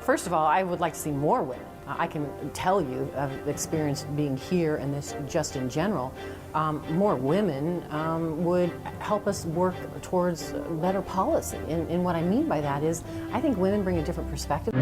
First of all, I would like to see more women. I can tell you, of experience being here and this just in general, more women would help us work towards better policy. And what I mean by that is, I think women bring a different perspective.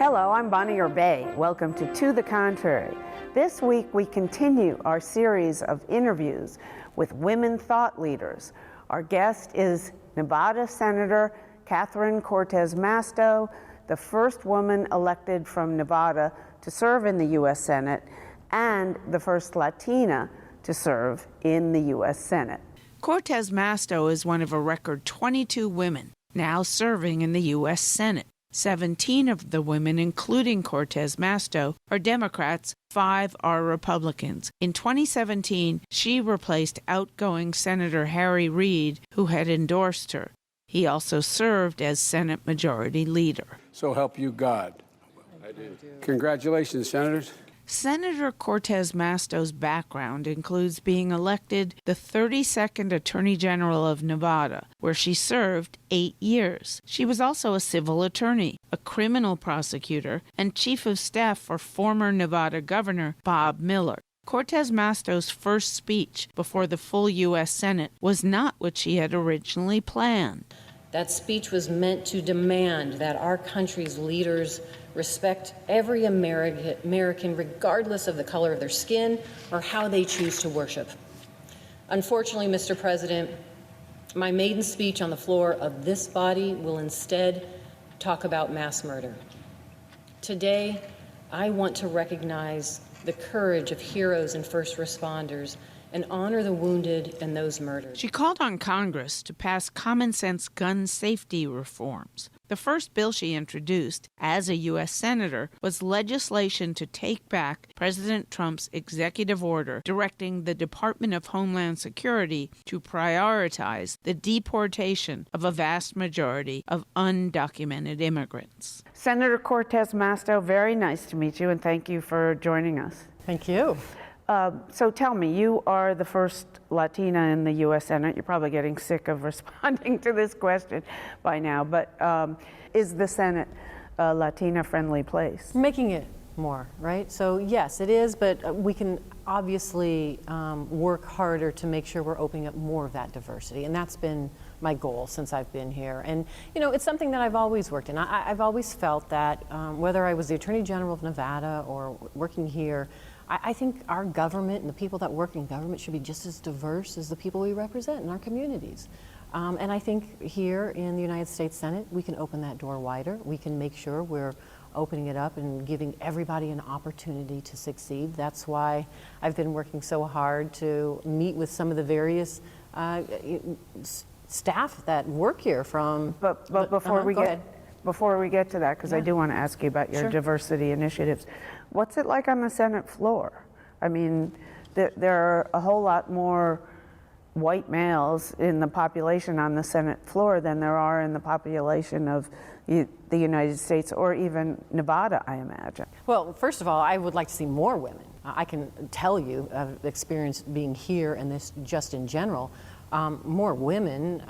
Hello, I'm Bonnie Erbe. Welcome to the Contrary. This week we continue our series of interviews with women thought leaders. Our guest is Nevada Senator Catherine Cortez Masto, the first woman elected from Nevada to serve in the U.S. Senate and the first Latina to serve in the U.S. Senate. Cortez Masto is one of a record 22 women now serving in the U.S. Senate. 17 of the women, including Cortez Masto, are Democrats, 5 are Republicans. In 2017, she replaced outgoing Senator Harry Reid, who had endorsed her. He also served as Senate Majority Leader. So help you God. I do. Congratulations, Senators. Senator Cortez Masto's background includes being elected the 32nd Attorney General of Nevada, where she served 8 years. She was also a civil attorney, a criminal prosecutor, and chief of staff for former Nevada Governor Bob Miller. Cortez Masto's first speech before the full U.S. Senate was not what she had originally planned. That speech was meant to demand that our country's leaders respect every American, regardless of the color of their skin or how they choose to worship. Unfortunately, Mr. President, my maiden speech on the floor of this body will instead talk about mass murder. Today, I want to recognize the courage of heroes and first responders and honor the wounded and those murdered. She called on Congress to pass common-sense gun safety reforms. The first bill she introduced as a U.S. Senator was legislation to take back President Trump's executive order directing the Department of Homeland Security to prioritize the deportation of a vast majority of undocumented immigrants. Senator Cortez Masto, very nice to meet you, and thank you for joining us. Thank you. So tell me, you are the first Latina in the U.S. Senate. You're probably getting sick of responding to this question by now, but is the Senate a Latina-friendly place? Making it more, right? So yes, it is, but we can obviously work harder to make sure we're opening up more of that diversity, and that's been my goal since I've been here. And you know, it's something that I've always worked in. I've always felt that whether I was the Attorney General of Nevada or working here, I think our government and the people that work in government should be just as diverse as the people we represent in our communities. And I think here in the United States Senate, we can open that door wider. We can make sure we're opening it up and giving everybody an opportunity to succeed. That's why I've been working so hard to meet with some of the various staff that work here from... But before we get to that, because I do want to ask you about your diversity initiatives, what's it like on the Senate floor? I mean, there are a whole lot more white males in the population on the Senate floor than there are in the population of the United States or even Nevada, I imagine. Well, first of all, I would like to see more women. I can tell you, of experience being here and this just in general, more women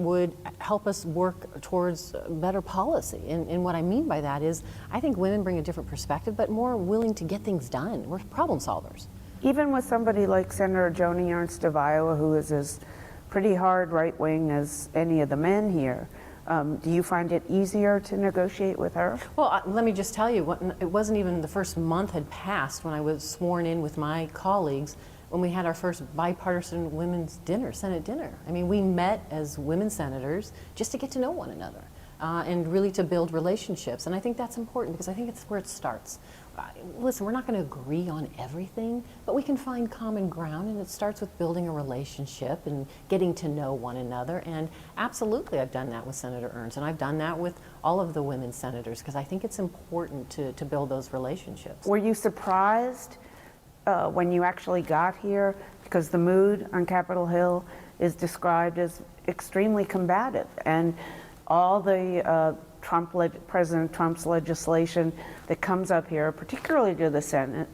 would help us work towards better policy. And what I mean by that is, I think women bring a different perspective, but more willing to get things done. We're problem solvers. Even with somebody like Senator Joni Ernst of Iowa, who is as pretty hard right-wing as any of the men here, do you find it easier to negotiate with her? Well, let me just tell you, it wasn't even the first month had passed when I was sworn in with my colleagues when we had our first bipartisan women's dinner, Senate dinner. I mean, we met as women senators just to get to know one another and really to build relationships. And I think that's important because I think it's where it starts. Listen, we're not going to agree on everything, but we can find common ground, and it starts with building a relationship and getting to know one another. And absolutely, I've done that with Senator Ernst, and I've done that with all of the women senators because I think it's important to build those relationships. Were you surprised when you actually got here? Because the mood on Capitol Hill is described as extremely combative, and all the President Trump's legislation that comes up here, particularly to the Senate,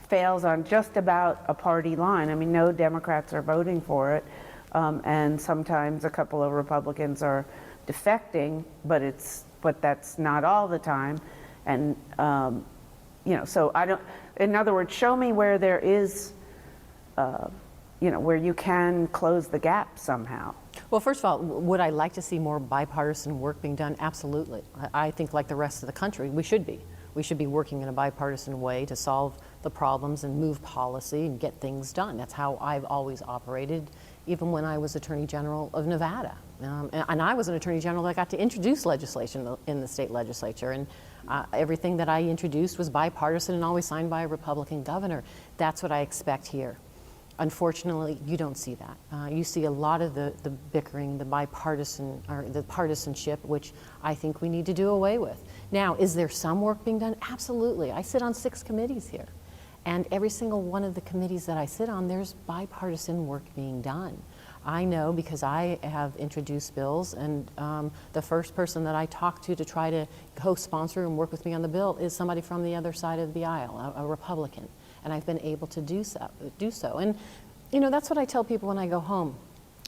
fails on just about a party line. I mean, no Democrats are voting for it, and sometimes a couple of Republicans are defecting, but that's not all the time. And so I don't. In other words, show me where there is, where you can close the gap somehow. Well, first of all, would I like to see more bipartisan work being done? Absolutely. I think, like the rest of the country, we should be. We should be working in a bipartisan way to solve the problems and move policy and get things done. That's how I've always operated, even when I was Attorney General of Nevada. And I was an Attorney General that got to introduce legislation in the state legislature. And everything that I introduced was bipartisan and always signed by a Republican governor. That's what I expect here. Unfortunately, you don't see that. You see a lot of the bickering, the bipartisan, or the partisanship, which I think we need to do away with. Now, is there some work being done? Absolutely. I sit on 6 committees here. And every single one of the committees that I sit on, there's bipartisan work being done. I know because I have introduced bills, and the first person that I talked to try to co-sponsor and work with me on the bill is somebody from the other side of the aisle, a Republican. And I've been able to do so. And, that's what I tell people when I go home.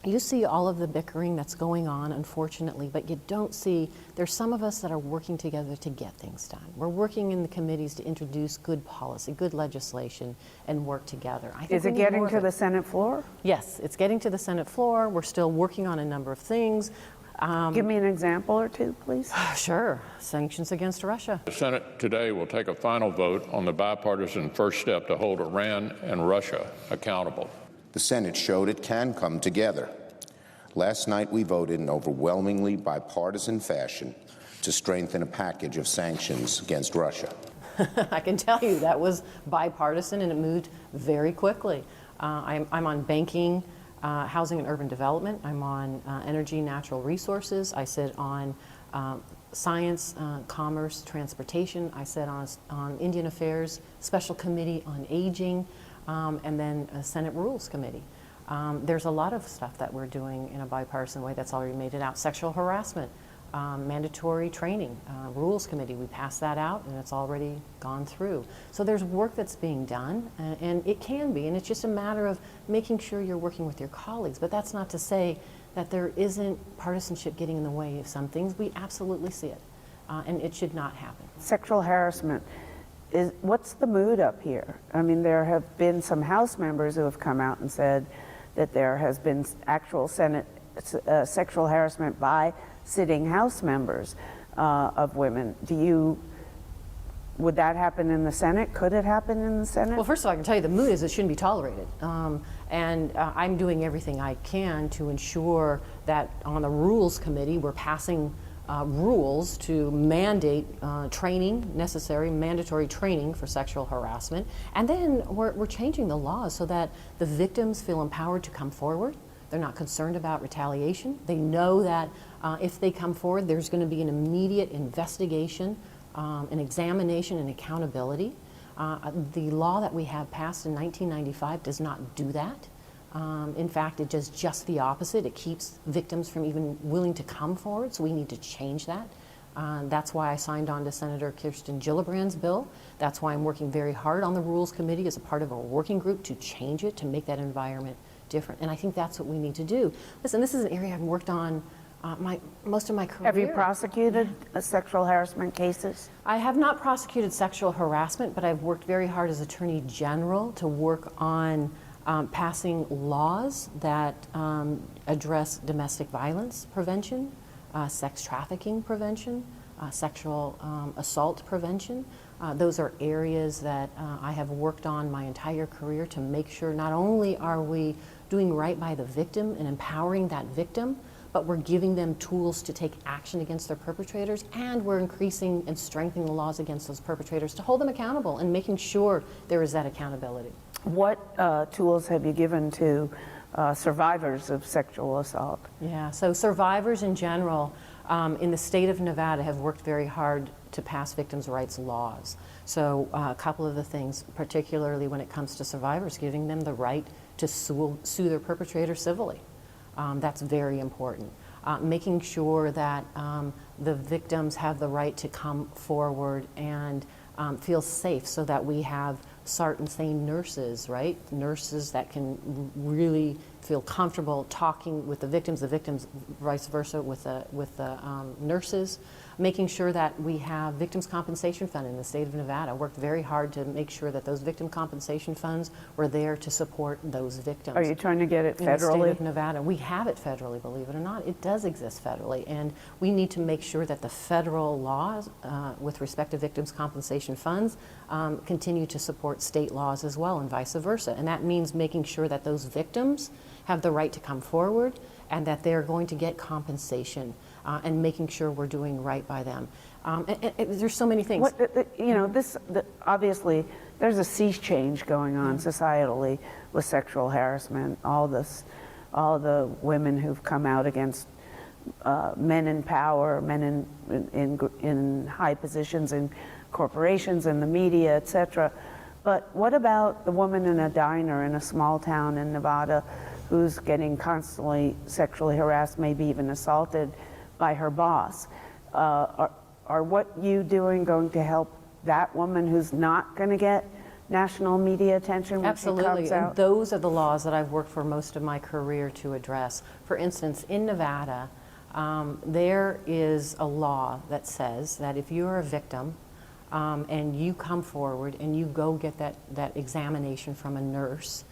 You see all of the bickering that's going on, unfortunately, but you don't see, there's some of us that are working together to get things done. We're working in the committees to introduce good policy, good legislation, and work together. Is it getting to the Senate floor? Yes, it's getting to the Senate floor. We're still working on a number of things. Give me an example or two, please. Sure. Sanctions against Russia. The Senate today will take a final vote on the bipartisan first step to hold Iran and Russia accountable. The Senate showed it can come together. Last night we voted in overwhelmingly bipartisan fashion to strengthen a package of sanctions against Russia. I can tell you that was bipartisan and it moved very quickly. I'm on banking, housing and urban development. I'm on energy, natural resources. I sit on science, commerce, transportation. I sit on Indian Affairs, Special Committee on Aging, and then a Senate Rules Committee. There's a lot of stuff that we're doing in a bipartisan way that's already made it out. Sexual harassment, mandatory training, Rules Committee, we passed that out and it's already gone through. So there's work that's being done, and it can be, and it's just a matter of making sure you're working with your colleagues. But that's not to say that there isn't partisanship getting in the way of some things. We absolutely see it, and it should not happen. Sexual harassment. What's the mood up here? I mean, there have been some House members who have come out and said that there has been actual Senate sexual harassment by sitting House members of women. Would that happen in the Senate? Could it happen in the Senate? Well, first of all, I can tell you the mood is it shouldn't be tolerated. And I'm doing everything I can to ensure that on the Rules Committee we're passing rules to mandate mandatory training for sexual harassment. And then we're changing the laws so that the victims feel empowered to come forward. They're not concerned about retaliation. They know that if they come forward, there's going to be an immediate investigation, an examination, and accountability. The law that we have passed in 1995 does not do that. In fact, it does just the opposite. It keeps victims from even willing to come forward, so we need to change that. That's why I signed on to Senator Kirsten Gillibrand's bill. That's why I'm working very hard on the Rules Committee as a part of a working group to change it, to make that environment different. And I think that's what we need to do. Listen, this is an area I've worked on most of my career. Have you prosecuted sexual harassment cases? I have not prosecuted sexual harassment, but I've worked very hard as Attorney General to work on passing laws that address domestic violence prevention, sex trafficking prevention, sexual assault prevention. Those are areas that I have worked on my entire career to make sure not only are we doing right by the victim and empowering that victim, but we're giving them tools to take action against their perpetrators, and we're increasing and strengthening the laws against those perpetrators to hold them accountable and making sure there is that accountability. What tools have you given to survivors of sexual assault? Yeah, so survivors in general in the state of Nevada have worked very hard to pass victims' rights laws. So a couple of the things, particularly when it comes to survivors, giving them the right to sue their perpetrator civilly. That's very important. making sure that the victims have the right to come forward and feel safe, so that we have SART and SANE nurses, right? Nurses that can really feel comfortable talking with the victims vice versa with the nurses. Making sure that we have Victims Compensation Fund in the state of Nevada. Worked very hard to make sure that those victim compensation funds were there to support those victims. Are you trying to get it federally? In the state of Nevada. We have it federally, believe it or not. It does exist federally, and we need to make sure that the federal laws with respect to victims compensation funds continue to support state laws as well, and vice versa. And that means making sure that those victims have the right to come forward and that they're going to get compensation, and making sure we're doing right by them. And there's so many things. Obviously, there's a sea change going on societally with sexual harassment. All the women who've come out against men in power, men in high positions in corporations and the media, etc. But what about the woman in a diner in a small town in Nevada who's getting constantly sexually harassed, maybe even assaulted by her boss? Are what you doing going to help that woman who's not going to get national media attention when she comes out? Absolutely, and those are the laws that I've worked for most of my career to address. For instance, in Nevada, there is a law that says that if you're a victim and you come forward and you go get that examination from a nurse,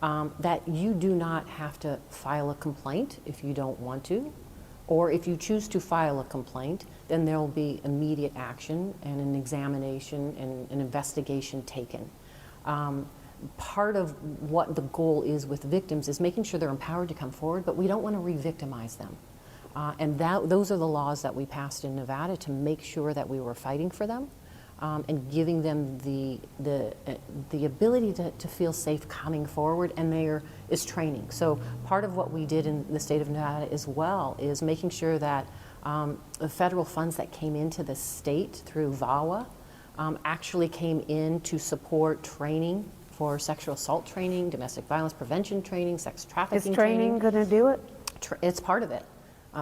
that you do not have to file a complaint if you don't want to, or if you choose to file a complaint, then there will be immediate action and an examination and an investigation taken. Part of what the goal is with victims is making sure they're empowered to come forward, but we don't want to re-victimize them. And those are the laws that we passed in Nevada to make sure that we were fighting for them. And giving them the ability to feel safe coming forward, and there is training. So part of what we did in the state of Nevada as well is making sure that the federal funds that came into the state through VAWA actually came in to support training for sexual assault training, domestic violence prevention training, sex trafficking training. Is training going to do it? It's part of it.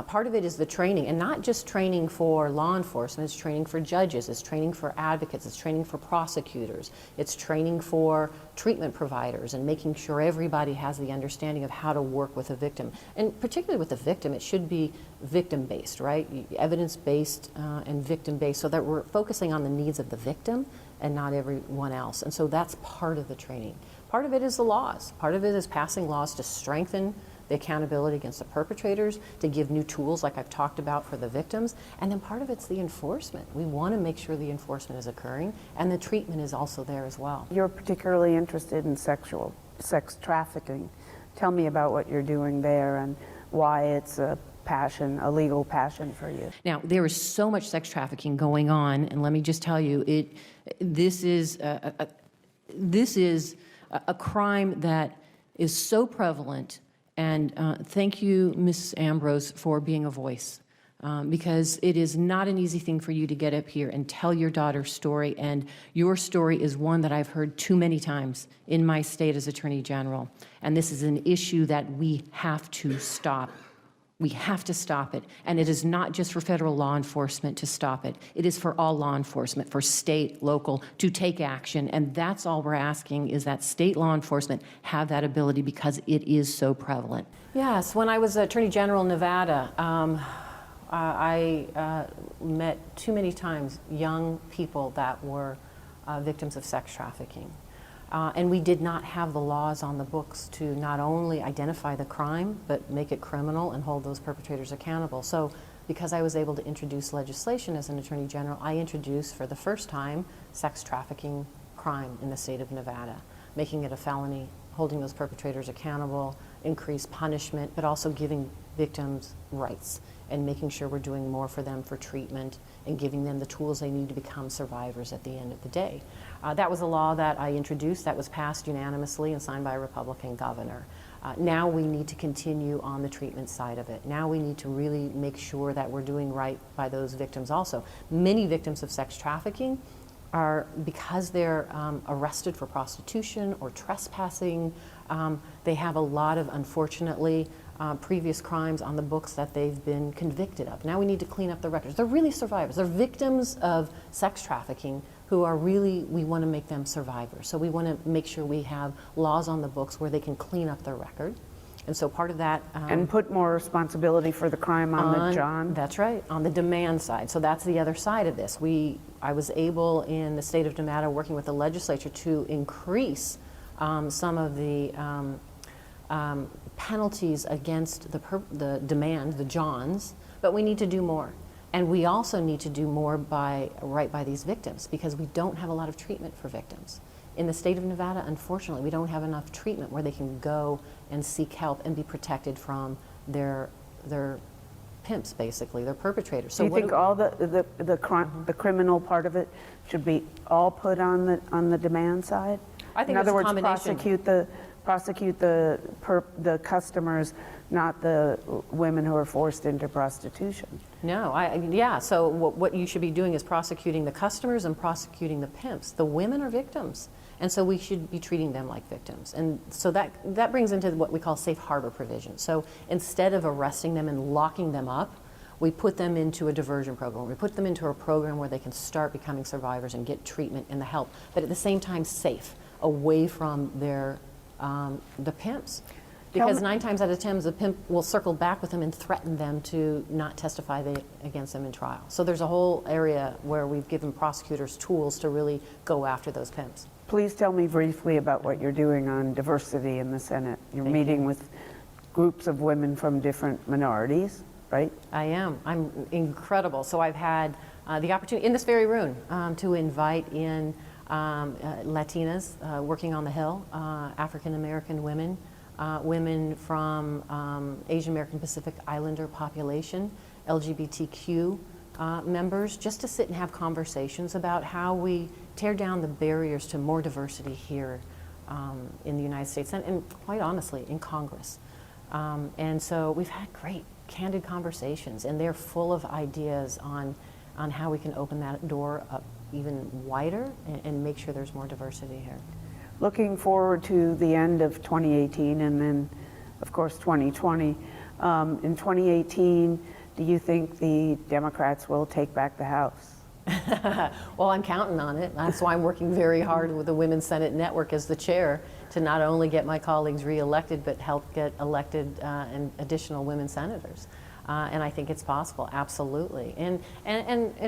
Part of it is the training, and not just training for law enforcement, it's training for judges, it's training for advocates, it's training for prosecutors, it's training for treatment providers, and making sure everybody has the understanding of how to work with a victim. And particularly with the victim, it should be victim-based, right? Evidence-based and victim-based, so that we're focusing on the needs of the victim and not everyone else. And so that's part of the training. Part of it is the laws. Part of it is passing laws to strengthen the accountability against the perpetrators, to give new tools like I've talked about for the victims, and then part of it's the enforcement. We want to make sure the enforcement is occurring, and the treatment is also there as well. You're particularly interested in sex trafficking. Tell me about what you're doing there and why it's a passion, a legal passion for you. Now, there is so much sex trafficking going on, and let me just tell you, this is a crime that is so prevalent. And thank you, Ms. Ambrose, for being a voice, because it is not an easy thing for you to get up here and tell your daughter's story, and your story is one that I've heard too many times in my state as Attorney General, and this is an issue that we have to stop. We have to stop it, and it is not just for federal law enforcement to stop it. It is for all law enforcement, for state, local, to take action, and that's all we're asking, is that state law enforcement have that ability, because it is so prevalent. Yes, when I was Attorney General in Nevada, I met too many times young people that were victims of sex trafficking. And we did not have the laws on the books to not only identify the crime, but make it criminal and hold those perpetrators accountable. So because I was able to introduce legislation as an Attorney General, I introduced for the first time sex trafficking crime in the state of Nevada, making it a felony, holding those perpetrators accountable, increased punishment, but also giving victims rights and making sure we're doing more for them for treatment and giving them the tools they need to become survivors at the end of the day. That was a law that I introduced that was passed unanimously and signed by a Republican governor. Now we need to continue on the treatment side of it. Now we need to really make sure that we're doing right by those victims also. Many victims of sex trafficking are, because they're arrested for prostitution or trespassing, they have a lot of, unfortunately, previous crimes on the books that they've been convicted of. Now we need to clean up the records. They're really survivors. They're victims of sex trafficking who are really, we want to make them survivors. So we want to make sure we have laws on the books where they can clean up their record. And so part of that... and put more responsibility for the crime on the John? That's right, on the demand side. So that's the other side of this. I was able in the state of Nevada, working with the legislature, to increase some of the penalties against the demand, the Johns, but we need to do more. And we also need to do more right by these victims, because we don't have a lot of treatment for victims. In the state of Nevada, unfortunately, we don't have enough treatment where they can go and seek help and be protected from their pimps, basically, their perpetrators. So do you think all the criminal part of it should be all put on the demand side? I think in other words, combination. prosecute the customers, not the women who are forced into prostitution. No, yeah, so what you should be doing is prosecuting the customers and prosecuting the pimps. The women are victims, and so we should be treating them like victims. And so that brings into what we call safe harbor provision. So instead of arresting them and locking them up, we put them into a diversion program. We put them into a program where they can start becoming survivors and get treatment and the help, but at the same time safe, away from the pimps. Because 9 times out of 10, the pimp will circle back with them and threaten them to not testify against them in trial. So there's a whole area where we've given prosecutors tools to really go after those pimps. Please tell me briefly about what you're doing on diversity in the Senate. You're meeting with groups of women from different minorities, right? I am. I'm incredible. So I've had the opportunity in this very room to invite in Latinas working on the Hill, African American women, women from Asian American Pacific Islander population, LGBTQ members, just to sit and have conversations about how we tear down the barriers to more diversity here in the United States and quite honestly in Congress. And so we've had great candid conversations, and they're full of ideas on how we can open that door up even wider and make sure there's more diversity here. Looking forward to the end of 2018 and then, of course, 2020. In 2018, do you think the Democrats will take back the House? Well, I'm counting on it. That's why I'm working very hard with the Women's Senate Network as the chair to not only get my colleagues reelected, but help get elected and additional women senators. And I think it's possible, absolutely. And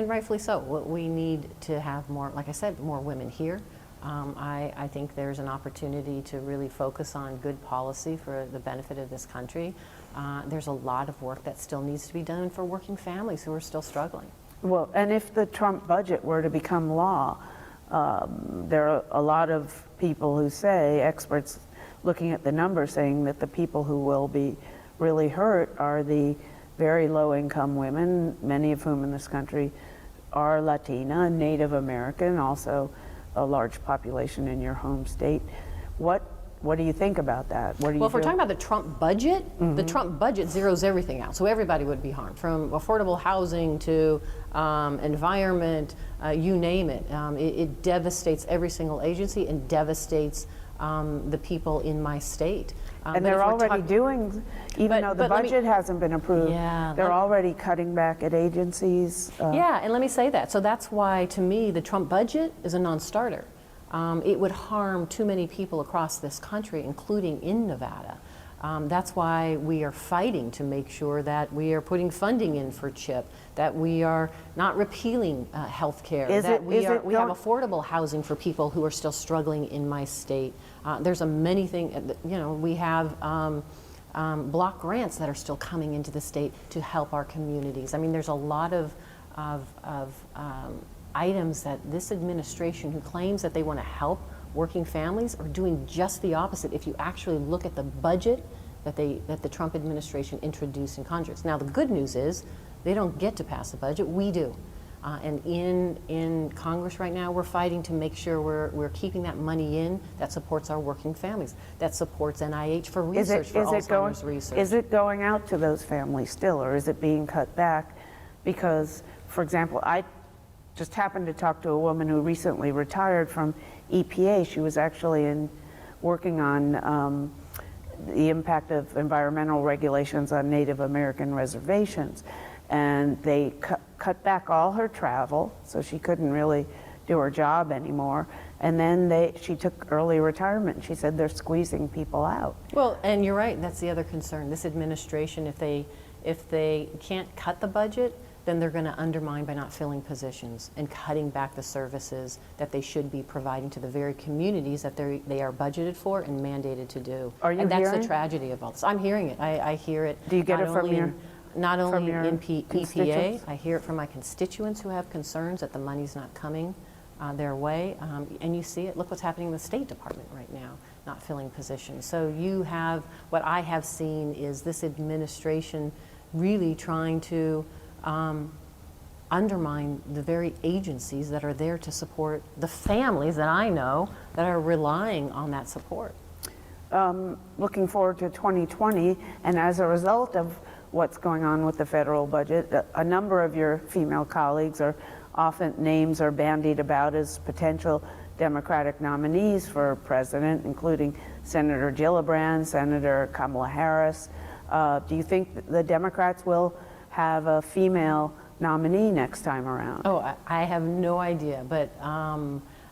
rightfully so. We need to have more, like I said, more women here. I think there's an opportunity to really focus on good policy for the benefit of this country. There's a lot of work that still needs to be done for working families who are still struggling. Well, and if the Trump budget were to become law, there are a lot of people who say, experts looking at the numbers, saying that the people who will be really hurt are the very low-income women, many of whom in this country are Latina, Native American, also a large population in your home state. What do you think about that? Well, if we're talking about the Trump budget, the Trump budget zeroes everything out. So everybody would be harmed, from affordable housing to environment, you name it. It devastates every single agency and devastates the people in my state. And they're already doing, even though the budget hasn't been approved, they're already cutting back at agencies. Yeah, and let me say that. So that's why, to me, the Trump budget is a non-starter. It would harm too many people across this country, including in Nevada. That's why we are fighting to make sure that we are putting funding in for CHIP, that we are not repealing health care, that we have affordable housing for people who are still struggling in my state. There's many things, we have block grants that are still coming into the state to help our communities. I mean, there's a lot of items that this administration, who claims that they want to help working families, are doing just the opposite if you actually look at the budget that the Trump administration introduced in Congress. Now, the good news is they don't get to pass a budget, we do. And in Congress right now, we're fighting to make sure we're keeping that money in that supports our working families, that supports NIH for research, for Alzheimer's research. Is it going out to those families still, or is it being cut back? Because, for example, I just happened to talk to a woman who recently retired from EPA. She was actually working on the impact of environmental regulations on Native American reservations. And they cut back all her travel, so she couldn't really do her job anymore. And then she took early retirement. She said they're squeezing people out. Well, and you're right, that's the other concern. This administration, if they can't cut the budget, then they're going to undermine by not filling positions and cutting back the services that they should be providing to the very communities that they are budgeted for and mandated to do. Are you and that's hearing? The tragedy of all this. I'm hearing it. I hear it. Do you get it from your not only in constituents? EPA, I hear it from my constituents who have concerns that the money's not coming their way. And you see it. Look what's happening in the State Department right now, not filling positions. So you have, what I have seen is this administration really trying to undermine the very agencies that are there to support the families that I know that are relying on that support. Looking forward to 2020, and as a result of what's going on with the federal budget, a number of your female colleagues are often names are bandied about as potential Democratic nominees for president, including Senator Gillibrand, Senator Kamala Harris. Do you think the Democrats will have a female nominee next time around? Oh, I have no idea, but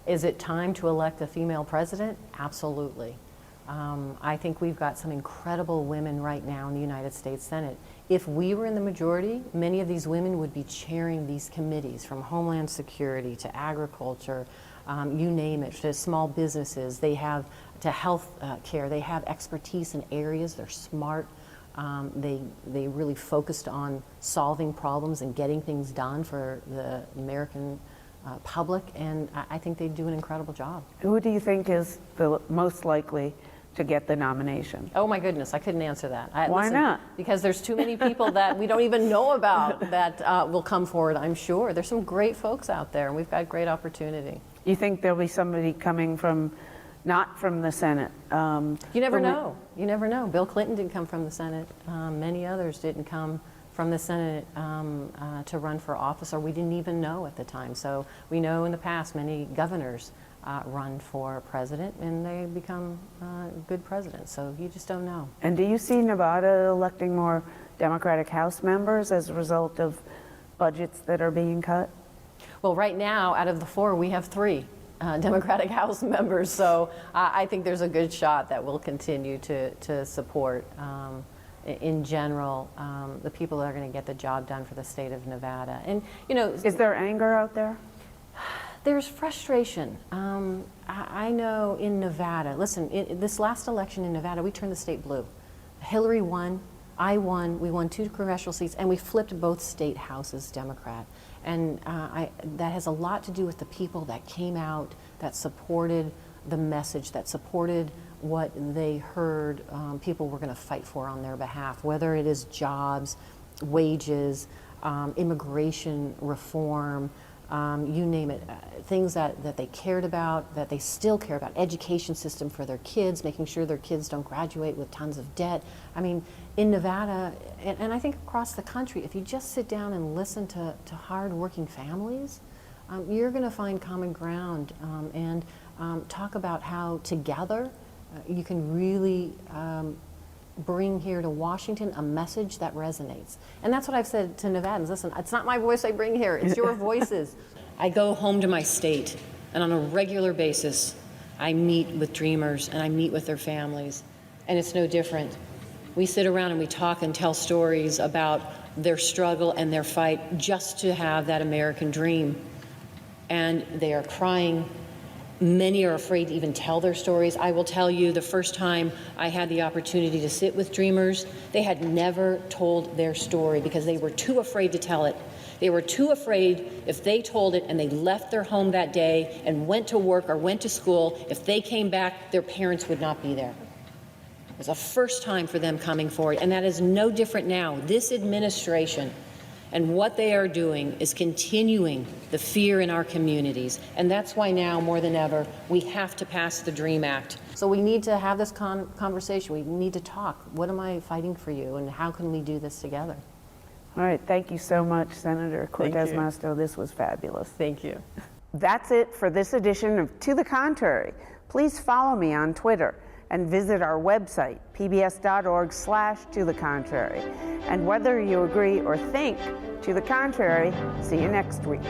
is it time to elect a female president? Absolutely. I think we've got some incredible women right now in the United States Senate. If we were in the majority, many of these women would be chairing these committees, from Homeland Security to agriculture, you name it, to small businesses. They have to health care. They have expertise in areas. They're smart. They really focused on solving problems and getting things done for the American public, and I think they do an incredible job. Who do you think is the most likely to get the nomination? Oh my goodness, I couldn't answer that. Why not? Because there's too many people that we don't even know about that will come forward, I'm sure. There's some great folks out there, and we've got great opportunity. You think there'll be somebody coming from, not from the Senate? You never know. You never know. Bill Clinton didn't come from the Senate. Many others didn't come from the Senate to run for office, or we didn't even know at the time. So we know in the past many governors run for president, and they become good presidents. So you just don't know. And do you see Nevada electing more Democratic House members as a result of budgets that are being cut? Well, right now, out of the 4, we have 3 Democratic House members. So I think there's a good shot that we'll continue to support, in general, the people that are going to get the job done for the state of Nevada. And, you know, is there anger out there? There's frustration. I know in Nevada, listen, this last election in Nevada, we turned the state blue. Hillary won, I won, we won 2 congressional seats, and we flipped both state houses Democrat. And that has a lot to do with the people that came out, that supported the message, that supported what they heard people were going to fight for on their behalf, whether it is jobs, wages, immigration reform, you name it, things that they cared about, that they still care about, education system for their kids, making sure their kids don't graduate with tons of debt. I mean, in Nevada, and I think across the country, if you just sit down and listen to hard-working families, you're going to find common ground and talk about how together you can really bring here to Washington a message that resonates. And that's what I've said to Nevadans. Listen, it's not my voice I bring here, it's your voices. I go home to my state, and on a regular basis, I meet with dreamers and I meet with their families. And it's no different. We sit around and we talk and tell stories about their struggle and their fight just to have that American dream. And they are crying. Many are afraid to even tell their stories. I will tell you, the first time I had the opportunity to sit with dreamers, they had never told their story because they were too afraid to tell it. They were too afraid if they told it and they left their home that day and went to work or went to school, if they came back, their parents would not be there. It was the first time for them coming forward, and that is no different now. This administration and what they are doing is continuing the fear in our communities. And that's why now, more than ever, we have to pass the DREAM Act. So we need to have this conversation. We need to talk. What am I fighting for you, and how can we do this together? All right. Thank you so much, Senator Cortez Masto. This was fabulous. Thank you. That's it for this edition of To the Contrary. Please follow me on Twitter and visit our website, pbs.org/to the contrary. And whether you agree or think to the contrary, see you next week.